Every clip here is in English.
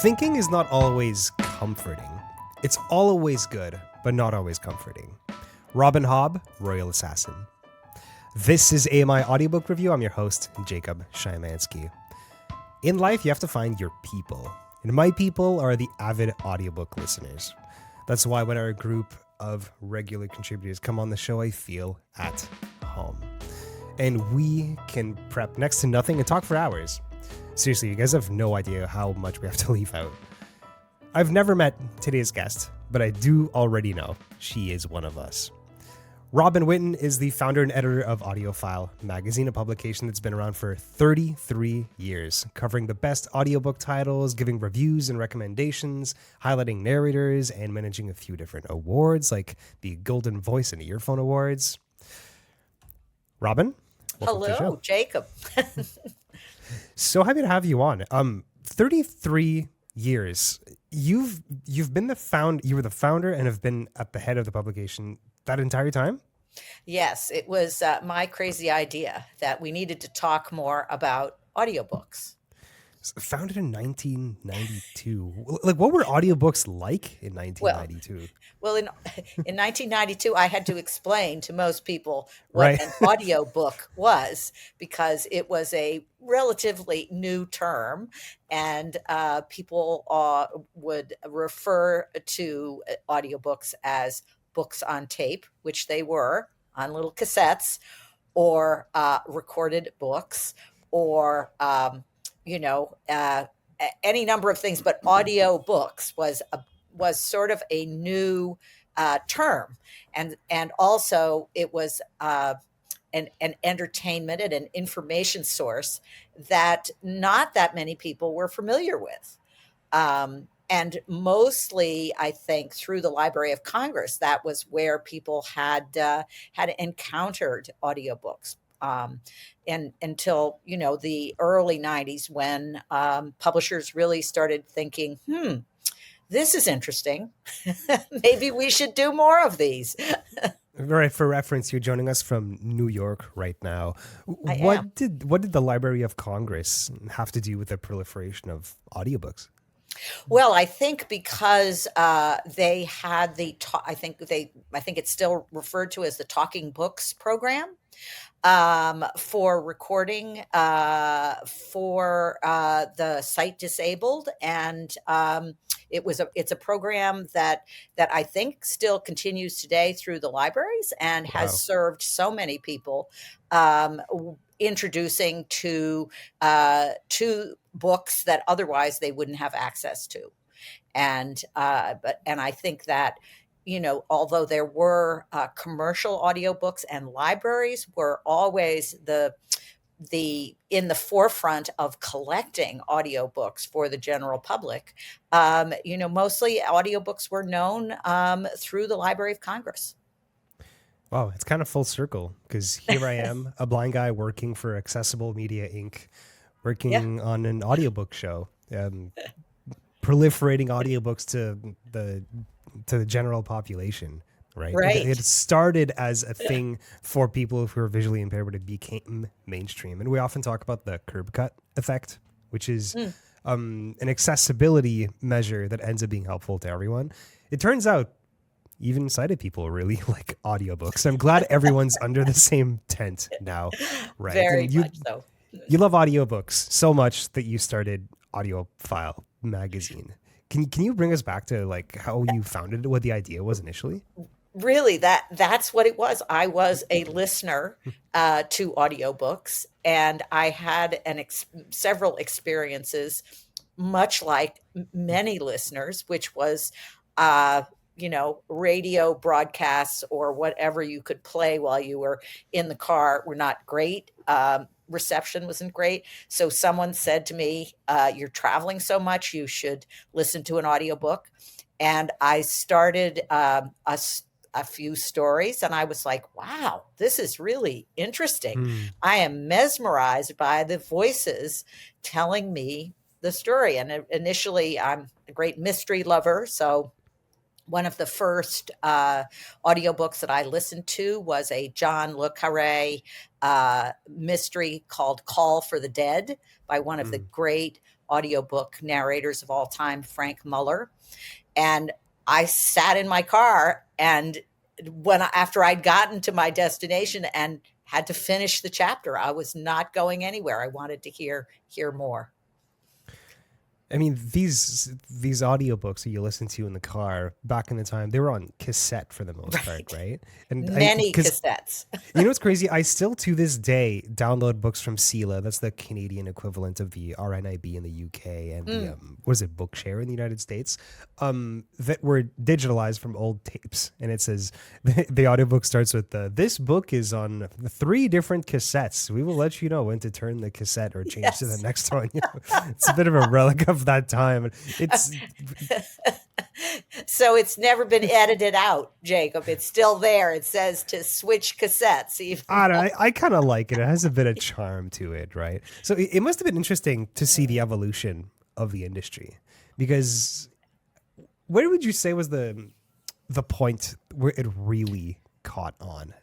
Thinking is not always comforting. It's always good, but not always comforting. Robin Hobb, Royal Assassin. This is AMI Audiobook Review. I'm your host, Jacob Szymanski. In life, you have to find your people. And my people are the avid audiobook listeners. That's why when our group of regular contributors come on the show, I feel at home. And we can prep next to nothing and talk for hours. Seriously, you guys have no idea how much we have to leave out. I've never met today's guest, but I do already know she is one of us. Robin Whitten is the founder and editor of AudioFile Magazine, a publication that's been around for 33 years, covering the best audiobook titles, giving reviews and recommendations, highlighting narrators, and managing a few different awards like the Golden Voice and Earphone Awards. Robin, welcome to the show. Hello, Jacob. So happy to have you on. 33 years. You were the founder and have been at the head of the publication that entire time? Yes, it was my crazy idea that we needed to talk more about audiobooks. Founded in 1992. Like, what were audiobooks like in 1992? Well, in 1992, I had to explain to most people what an audiobook was because it was a relatively new term, and people would refer to audiobooks as books on tape, which they were on little cassettes, or recorded books, or any number of things. But audio books was sort of a new term, and also it was an entertainment and an information source that not that many people were familiar with. And mostly, I think, through the Library of Congress, that was where people had encountered audiobooks. And until, the early 90s when publishers really started thinking, this is interesting. Maybe we should do more of these. Right. For reference, you're joining us from New York right now. What did the Library of Congress have to do with the proliferation of audiobooks? Well, I think because they had I think it's still referred to as the Talking Books program for recording for the sight disabled, and it's a program that I think still continues today through the libraries and has served so many people, introducing to books that otherwise they wouldn't have access to. And I think that, although there were commercial audiobooks, and libraries were always in the forefront of collecting audiobooks for the general public, mostly audiobooks were known through the Library of Congress. Wow, it's kind of full circle, because here I am, a blind guy working for Accessible Media Inc., working on an audiobook show, proliferating audiobooks to the general population, right? It started as a thing for people who are visually impaired, but it became mainstream. And we often talk about the curb cut effect, which is an accessibility measure that ends up being helpful to everyone. It turns out even sighted people really like audiobooks. I'm glad everyone's under the same tent now, right? Very much so. You love audiobooks so much that you started AudioFile Magazine. Can you bring us back to like how you founded it, what the idea was initially? Really, that's what it was. I was a listener to audiobooks, and I had several experiences, much like many listeners, which was radio broadcasts or whatever you could play while you were in the car were not great. Reception wasn't great. So someone said to me, you're traveling so much, you should listen to an audiobook. And I started a few stories, and I was like, wow, this is really interesting. I am mesmerized by the voices telling me the story. And initially, I'm a great mystery lover, so one of the first audiobooks that I listened to was a John le Carré mystery called Call for the Dead by one of the great audiobook narrators of all time, Frank Muller. And I sat in my car, and after I'd gotten to my destination and had to finish the chapter, I was not going anywhere. I wanted to hear more. I mean, these audiobooks that you listen to in the car back in the time, they were on cassette for the most part, right? And Many cassettes. You know what's crazy? I still to this day download books from Sela. That's the Canadian equivalent of the RNIB in the UK and the what is it, Bookshare in the United States, that were digitalized from old tapes. And it says the audiobook starts with this book is on 3 different cassettes. We will let you know when to turn the cassette or change to the next one. You know, it's a bit of a relic of that time. It's so it's never been edited out, Jacob. It's still there. It says to switch cassettes. Even. I kind of like it. It has a bit of charm to it, right? So it must have been interesting to see the evolution of the industry, because where would you say was the point where it really caught on?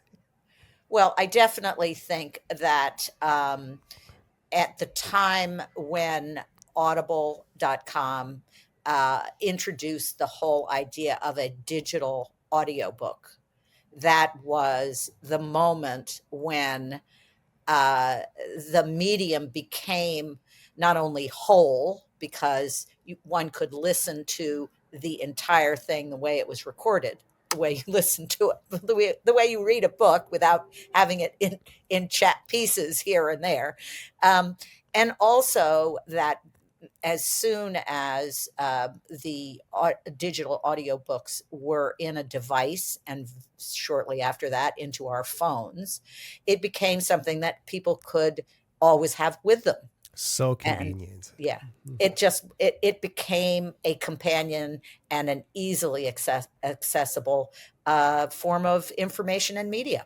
Well, I definitely think that at the time when Audible.com introduced the whole idea of a digital audiobook, that was the moment when the medium became not only whole, because one could listen to the entire thing the way it was recorded, the way you listen to it, the way you read a book without having it in chat pieces here and there. And also that as soon as the digital audiobooks were in a device, and shortly after that into our phones, it became something that people could always have with them. So convenient. And, it became a companion and an easily accessible form of information and media.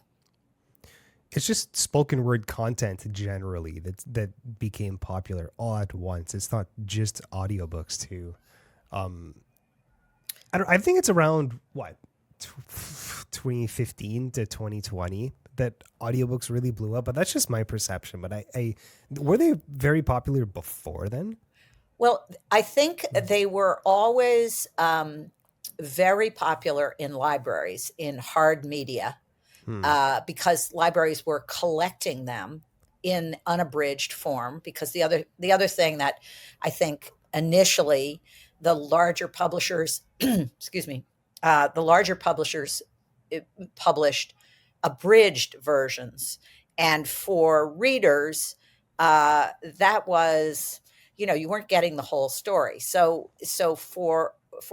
It's just spoken word content generally that became popular all at once. It's not just audiobooks too. I think it's around 2015 to 2020 that audiobooks really blew up, but that's just my perception. But I were they very popular before then? Well, I think they were always very popular in libraries, in hard media. Because libraries were collecting them in unabridged form. Because the other thing that I think initially the larger publishers, published abridged versions, and for readers, that was, you weren't getting the whole story. So for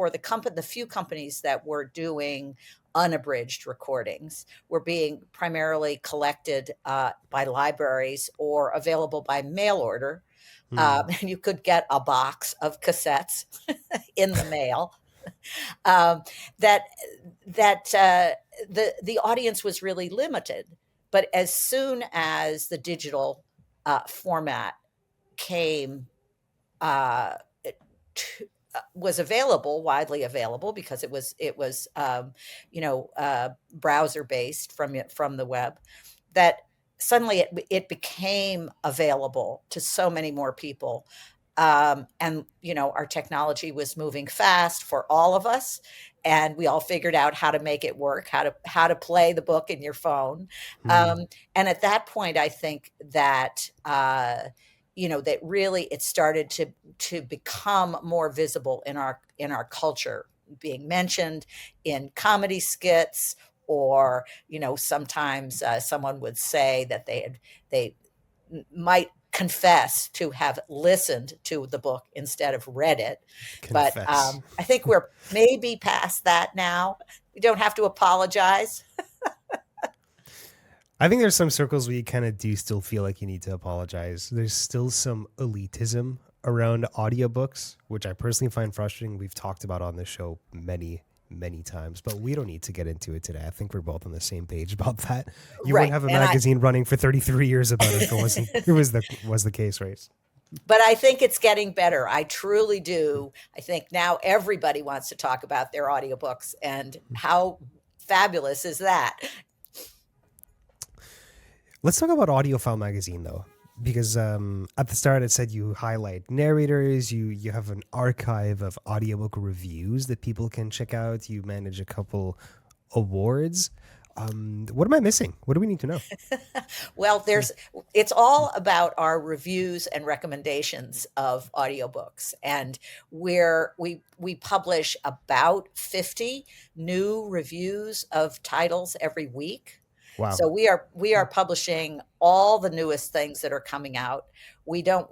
the few companies that were doing unabridged recordings were being primarily collected by libraries or available by mail order. And you could get a box of cassettes in the mail. The audience was really limited. But as soon as the digital format came was widely available, because it was browser based from the web, that suddenly it became available to so many more people. And our technology was moving fast for all of us, and we all figured out how to make it work, how to play the book in your phone. And at that point, I think that that really it started to become more visible in our culture, being mentioned in comedy skits, or sometimes someone would say that they might confess to have listened to the book instead of read it. Confess. But I think we're maybe past that now. We don't have to apologize. I think there's some circles where you kind of do still feel like you need to apologize. There's still some elitism around audiobooks, which I personally find frustrating. We've talked about on the show many, many times, but we don't need to get into it today. I think we're both on the same page about that. You wouldn't have a magazine running for 33 years about it if it was the case, right? But I think it's getting better. I truly do. I think now everybody wants to talk about their audiobooks, and how fabulous is that? Let's talk about AudioFile Magazine though, because at the start it said you highlight narrators, you have an archive of audiobook reviews that people can check out. You manage a couple awards. What am I missing? What do we need to know? Well, it's all about our reviews and recommendations of audiobooks. And we publish about 50 new reviews of titles every week. Wow. So we are publishing all the newest things that are coming out. We don't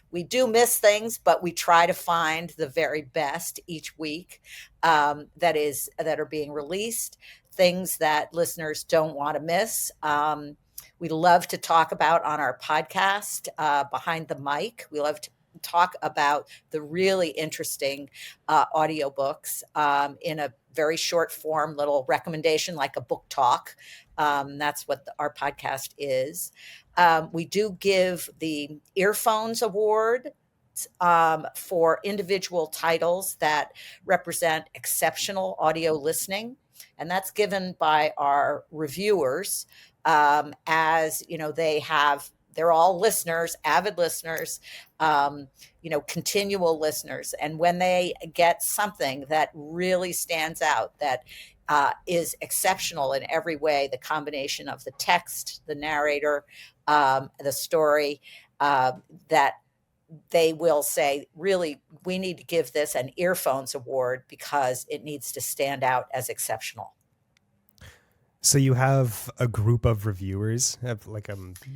we do miss things, but we try to find the very best each week, that are being released, things that listeners don't want to miss. We love to talk about on our podcast, Behind the Mic. We love to talk about the really interesting audiobooks, in a very short form, little recommendation, like a book talk. That's what our podcast is. We do give the Earphones Award, for individual titles that represent exceptional audio listening. And that's given by our reviewers. As you know, they're all listeners, avid listeners, continual listeners. And when they get something that really stands out, that is exceptional in every way, the combination of the text, the narrator, the story, that they will say, really, we need to give this an Earphones Award because it needs to stand out as exceptional. So you have a group of reviewers, like a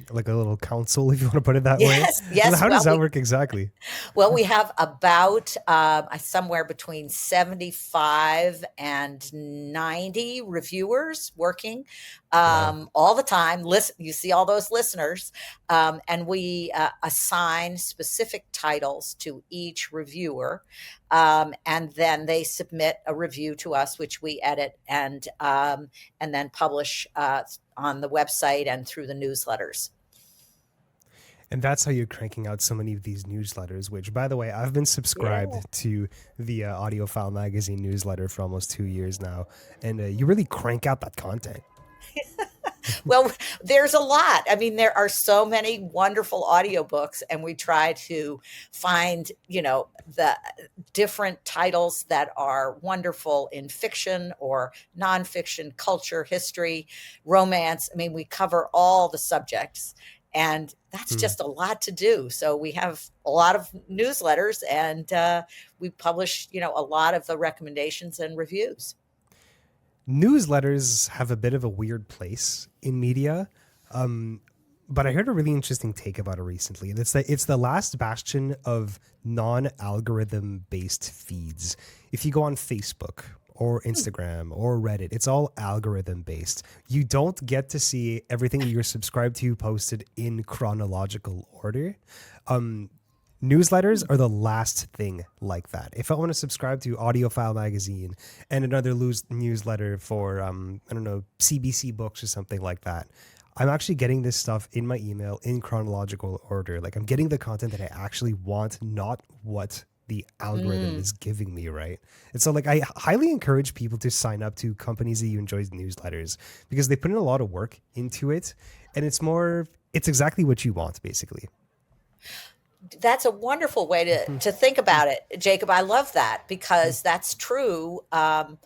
little council, if you want to put it that way. Yes. How does that work exactly? Well, we have about somewhere between 75 and 90 reviewers working, all the time. Listen, you see all those listeners, and we assign specific titles to each reviewer, and then they submit a review to us, which we edit and then publish on the website and through the newsletters. And that's how you're cranking out so many of these newsletters, which, by the way, I've been subscribed to the AudioFile Magazine newsletter for almost 2 years now. And you really crank out that content. Well, there's a lot. I mean, there are so many wonderful audiobooks, and we try to find, the different titles that are wonderful in fiction or nonfiction, culture, history, romance. I mean, we cover all the subjects, and that's just a lot to do. So we have a lot of newsletters, and we publish, a lot of the recommendations and reviews. Newsletters have a bit of a weird place in media, but I heard a really interesting take about it recently. And it's the last bastion of non-algorithm based feeds. If you go on Facebook or Instagram or Reddit, it's all algorithm based. You don't get to see everything that you're subscribed to posted in chronological order. Newsletters are the last thing like that. If I want to subscribe to AudioFile Magazine and another newsletter for, CBC Books or something like that, I'm actually getting this stuff in my email in chronological order. Like, I'm getting the content that I actually want, not what the algorithm is giving me, right? And so, I highly encourage people to sign up to companies that you enjoy newsletters, because they put in a lot of work into it, and it's exactly what you want, basically. That's a wonderful way to think about it, Jacob. I love that, because that's true. I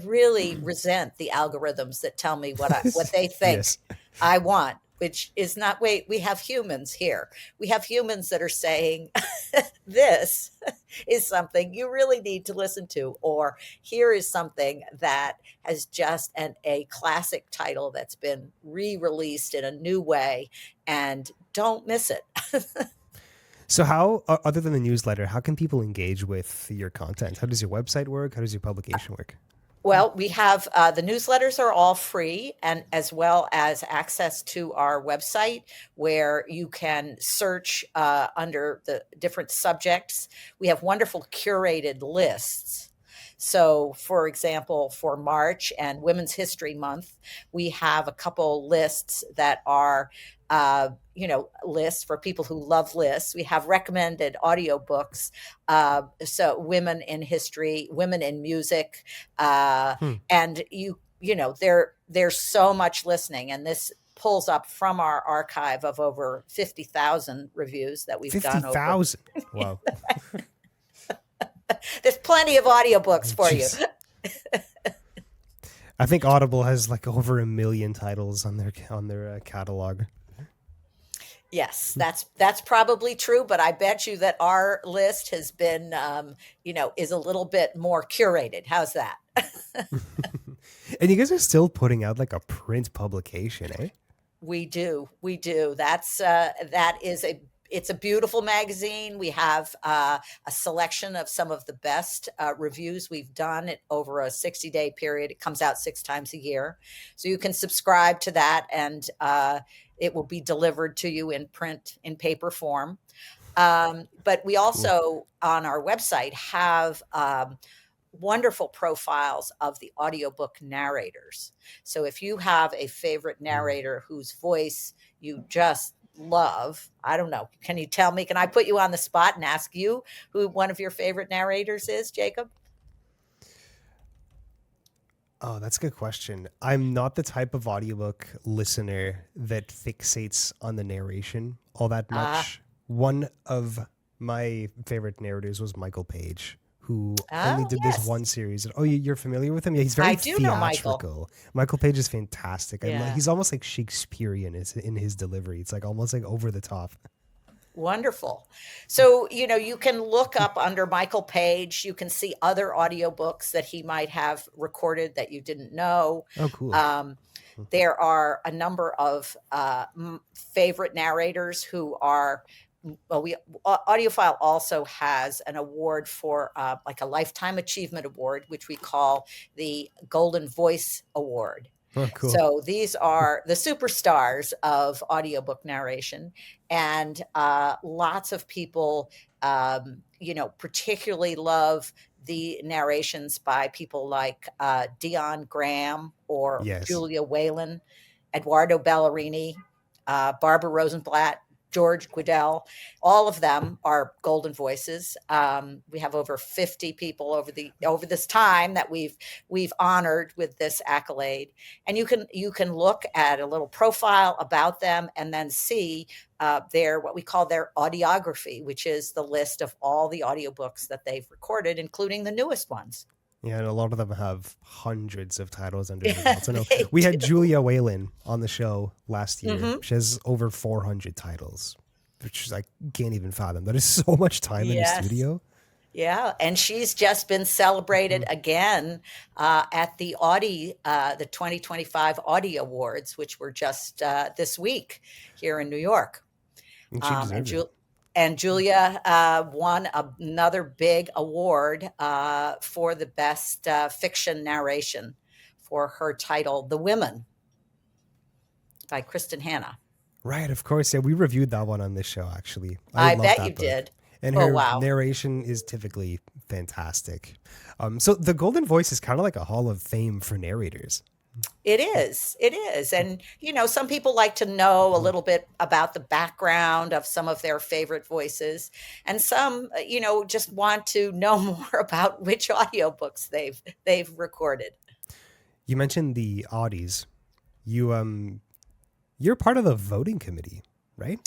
really resent the algorithms that tell me what they think Yes. I want, which is not. Wait, we have humans here. We have humans that are saying this is something you really need to listen to, or here is something that has just a classic title that's been re-released in a new way, and don't miss it. So how, other than the newsletter, how can people engage with your content? How does your website work? How does your publication work? Well, we have the newsletters are all free, and as well as access to our website, where you can search under the different subjects. We have wonderful curated lists. So, for example, for March and Women's History Month, we have a couple lists that are, lists for people who love lists. We have recommended audiobooks. So, women in history, women in music, Hmm. and there's so much listening, and this pulls up from our archive of over 50,000 reviews that we've done over. 50,000. Wow. There's plenty of audiobooks for you. Jeez. I think Audible has like over 1 million titles on their catalog. Yes, that's probably true, but I bet you that our list has been, is a little bit more curated. How's that? And you guys are still putting out like a print publication, eh? We do. It's a beautiful magazine. We have a selection of some of the best reviews we've done it over a 60-day period. It comes out 6 times a year. So you can subscribe to that, and it will be delivered to you in print, in paper form. But we also, on our website, have wonderful profiles of the audiobook narrators. So if you have a favorite narrator whose voice you just love, I don't know, can you tell me, can I put you on the spot and ask you who one of your favorite narrators is, Jacob? Oh, that's a good question. I'm not the type of audiobook listener that fixates on the narration all that much. One of my favorite narrators was Michael Page, who only did this one series. Oh, you're familiar with him? Yeah, he's very I do know theatrical. Michael Page is fantastic. Yeah. He's almost like Shakespearean in his delivery. It's like almost like over the top. Wonderful. So, you can look up under Michael Page. You can see other audiobooks that he might have recorded that you didn't know. Oh, cool. There are a number of favorite narrators who are. Well, AudioFile also has an award for like a Lifetime Achievement Award, which we call the Golden Voice Award. Oh, cool. So these are the superstars of audiobook narration, and lots of people, particularly love the narrations by people like Dion Graham or Yes. Julia Whalen, Eduardo Ballerini, Barbara Rosenblatt, George Guidell. All of them are golden voices. We have over 50 people over this time that we've honored with this accolade. And you can look at a little profile about them and then see what we call their audiography, which is the list of all the audiobooks that they've recorded, including the newest ones. Yeah, and a lot of them have hundreds of titles under their belts. I know we had Julia Whalen on the show last year. Mm-hmm. She has over 400 titles, which I can't even fathom. That is so much time in the studio. Yeah, and she's just been celebrated again at the 2025 Audi Awards, which were just this week here in New York. And Julia won another big award for the best fiction narration for her title, The Women, by Kristen Hanna. Right, of course. Yeah, we reviewed that one on this show, actually. I bet you did. And her narration is typically fantastic. So the Golden Voice is kind of like a hall of fame for narrators. It is. And, some people like to know a little bit about the background of some of their favorite voices. And some, just want to know more about which audiobooks they've recorded. You mentioned the Audis. You're part of the voting committee, right?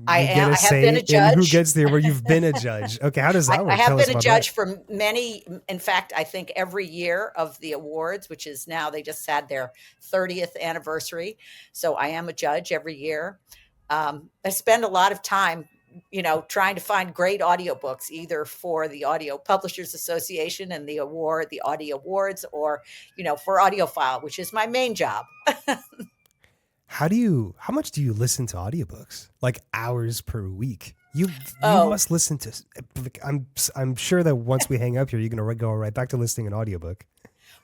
I have been a judge. Who gets there? Where you've been a judge? Okay, how does that work? I have been a judge for many. In fact, I think every year of the awards, which is now they just had their 30th anniversary. So I am a judge every year. I spend a lot of time, trying to find great audiobooks, either for the Audio Publishers Association and the Audio Awards, or for AudioFile, which is my main job. How much do you listen to audiobooks? Like hours per week? You must listen to. I'm sure that once we hang up here, you're going to go right back to listening an audiobook.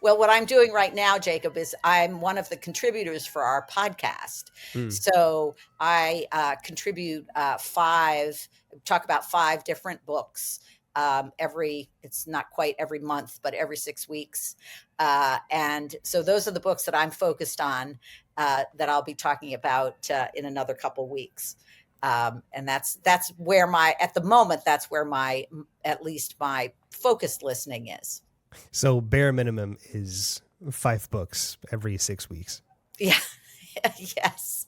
Well, what I'm doing right now, Jacob, is I'm one of the contributors for our podcast. So I contribute talk about 5 different books it's not quite every month, but every 6 weeks. And so those are the books that I'm focused on, that I'll be talking about in another couple weeks. And that's where at the moment, that's where at least my focused listening is. So bare minimum is 5 books every 6 weeks. Yeah. Yes.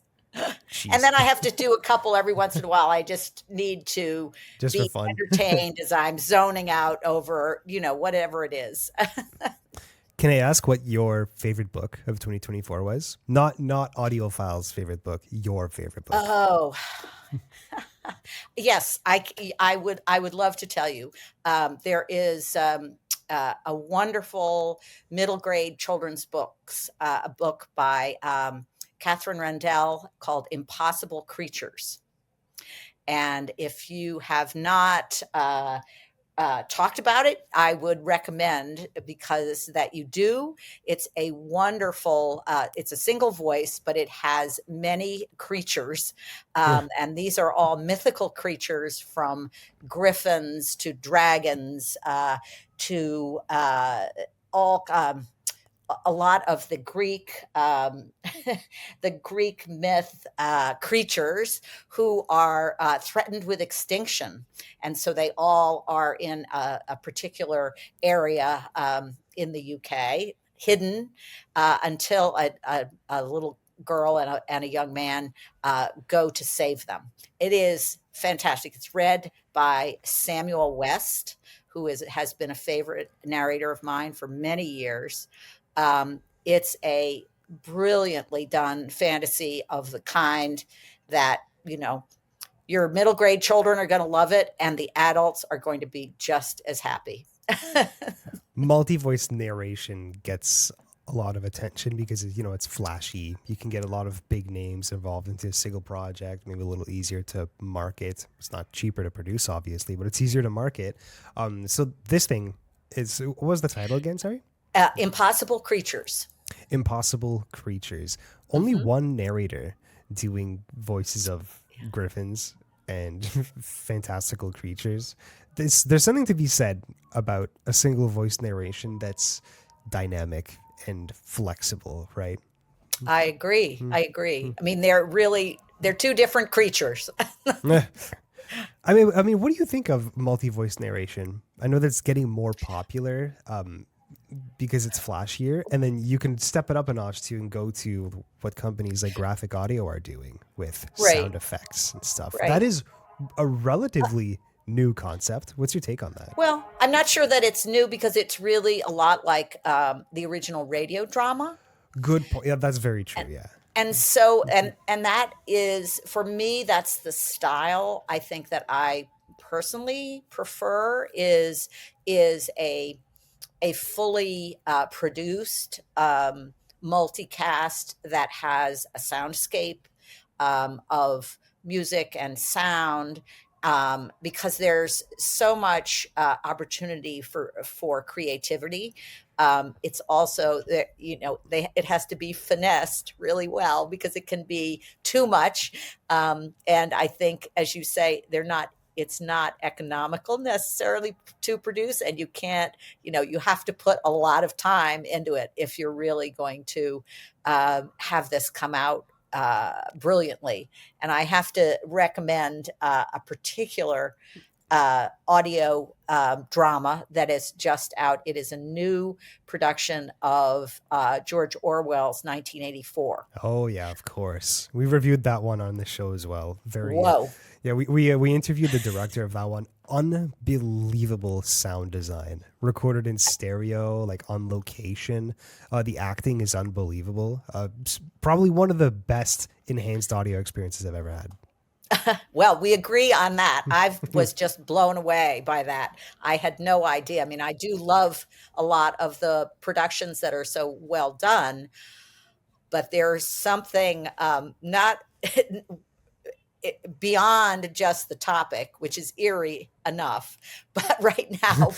Jeez. And then I have to do a couple every once in a while. I just need to Just be for fun. entertained as I'm zoning out over, whatever it is. Can I ask what your favorite book of 2024 was? Not AudioFile's favorite book, your favorite book. Oh, yes, I would love to tell you. There is a wonderful middle grade children's a book by Catherine Rendell called Impossible Creatures. And if you have not talked about it, I would recommend, because that you do. It's a wonderful, it's a single voice, but it has many creatures. And these are all mythical creatures, from griffins to dragons, to all a lot of the Greek the Greek myth creatures who are threatened with extinction, and so they all are in a particular area in the UK, hidden until a little girl and a young man go to save them. It is fantastic. It's read by Samuel West, who has been a favorite narrator of mine for many years. It's a brilliantly done fantasy of the kind that, your middle grade children are going to love it, and the adults are going to be just as happy. Multi-voice narration gets a lot of attention because, it's flashy. You can get a lot of big names involved into a single project, maybe a little easier to market. It's not cheaper to produce, obviously, but it's easier to market. So this thing what was the title again? Sorry? Impossible Creatures. Impossible Creatures. Only one narrator doing voices of griffins and fantastical creatures. There's something to be said about a single voice narration that's dynamic and flexible, right? I agree. I mean, they're two different creatures. I mean, what do you think of multi-voice narration? I know that's getting more popular because it's flashier, and then you can step it up a notch too and go to what companies like Graphic Audio are doing with sound effects and stuff. Right. That is a relatively new concept. What's your take on that? Well, I'm not sure that it's new, because it's really a lot like the original radio drama. Good point. Yeah, that's very true. Yeah. And so, and that is, for me, that's the style I think that I personally prefer, is a fully produced multicast that has a soundscape of music and sound, because there's so much opportunity for creativity. It's also that, it has to be finessed really well, because it can be too much. And I think, as you say, it's not economical necessarily to produce, and you can't, you have to put a lot of time into it if you're really going to have this come out brilliantly. And I have to recommend a particular audio drama that is just out. It is a new production of George Orwell's 1984. Oh yeah, of course. We reviewed that one on the show as well. Whoa. Yeah, we interviewed the director of that one. Unbelievable sound design, recorded in stereo, like on location. The acting is unbelievable. Probably one of the best enhanced audio experiences I've ever had. Well, we agree on that. I was just blown away by that. I had no idea. I mean, I do love a lot of the productions that are so well done, but there's something not beyond just the topic, which is eerie enough, but right now,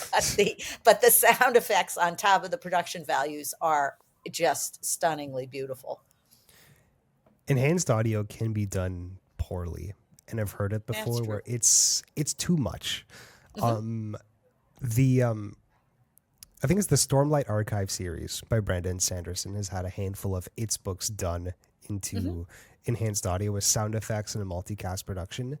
but the sound effects on top of the production values are just stunningly beautiful. Enhanced audio can be done poorly, and I've heard it before where it's too much. The I think it's the Stormlight Archive series by Brandon Sanderson has had a handful of its books done into enhanced audio with sound effects and a multicast production.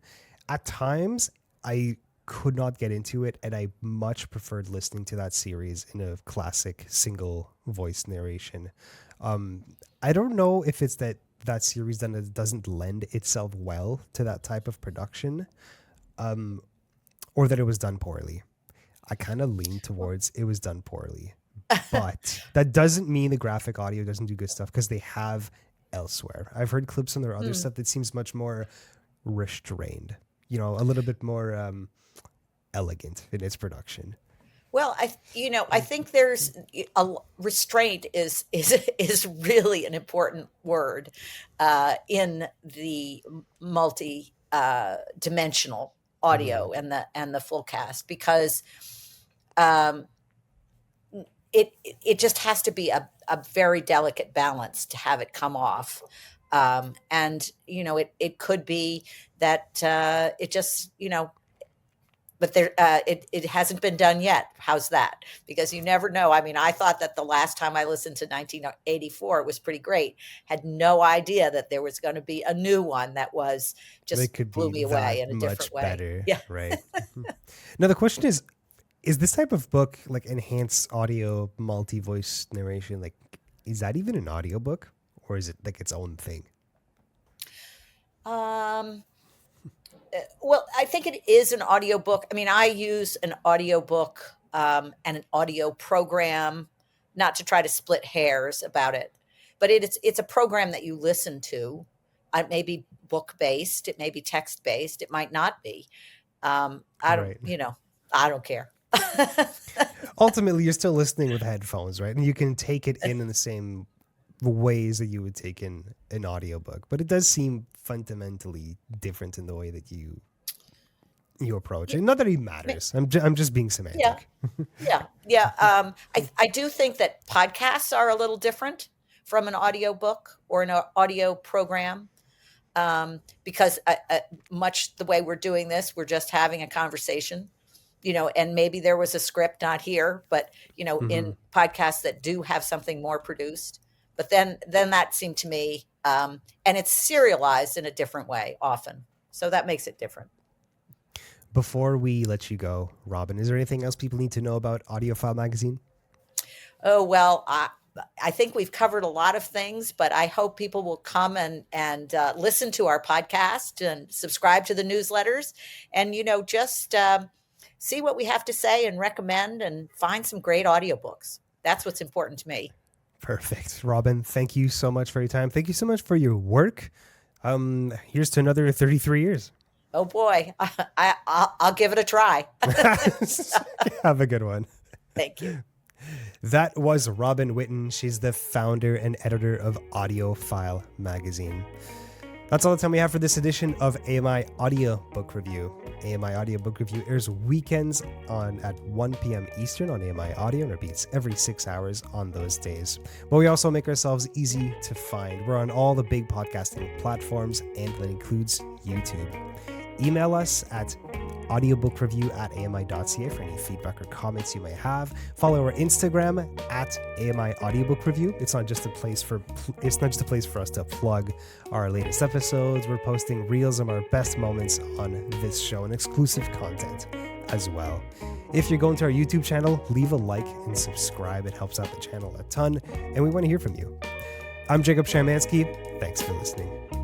At times, I could not get into it, and I much preferred listening to that series in a classic single voice narration. I don't know if it's that series then doesn't lend itself well to that type of production, or that it was done poorly. I kind of lean towards it was done poorly, but that doesn't mean the graphic audio doesn't do good stuff, because they have elsewhere. I've heard clips on their other stuff that seems much more restrained, a little bit more elegant in its production. Well, I think there's a restraint is really an important word in the multi dimensional audio and the full cast, because it just has to be a very delicate balance to have it come off. And it could be that it just but there it hasn't been done yet. How's that? Because you never know. I mean, I thought that the last time I listened to 1984, it was pretty great. Had no idea that there was going to be a new one that was just blew me away in a different way. Better, yeah. Right. Now the question is this type of book, like enhanced audio multi-voice narration, like is that even an audiobook, or is it like its own thing? Well, I think it is an audiobook. I mean, I use an audiobook and an audio program, not to try to split hairs about it, but it's a program that you listen to. It may be book based, it may be text based, it might not be. I don't care. Ultimately, you're still listening with headphones, right? And you can take it in the same ways that you would take in an audiobook, but it does seem fundamentally different in the way that you approach it. Not that it matters. I'm just being semantic. Yeah. I do think that podcasts are a little different from an audiobook or an audio program, because much the way we're doing this, we're just having a conversation, and maybe there was a script not here, but in podcasts that do have something more produced. But then that seemed to me, and it's serialized in a different way often. So that makes it different. Before we let you go, Robin, is there anything else people need to know about AudioFile Magazine? Oh, well, I think we've covered a lot of things, but I hope people will come and listen to our podcast and subscribe to the newsletters and, just see what we have to say and recommend and find some great audiobooks. That's what's important to me. Perfect. Robin, thank you so much for your time. Thank you so much for your work. Here's to another 33 years. Oh, boy. I'll give it a try. Have a good one. Thank you. That was Robin Whitten. She's the founder and editor of AudioFile Magazine. That's all the time we have for this edition of AMI Audiobook Review. AMI Audiobook Review airs weekends at 1 p.m. Eastern on AMI Audio and repeats every 6 hours on those days. But we also make ourselves easy to find. We're on all the big podcasting platforms, and that includes YouTube. Email us at audiobookrareview@ami.ca for any feedback or comments you may have. Follow our Instagram at AMI Audiobook Review. It's not just a place for us to plug our latest episodes. We're posting reels of our best moments on this show and exclusive content as well. If you're going to our YouTube channel, leave a like and subscribe. It helps out the channel a ton, and we want to hear from you. I'm Jacob Szymanski. Thanks for listening.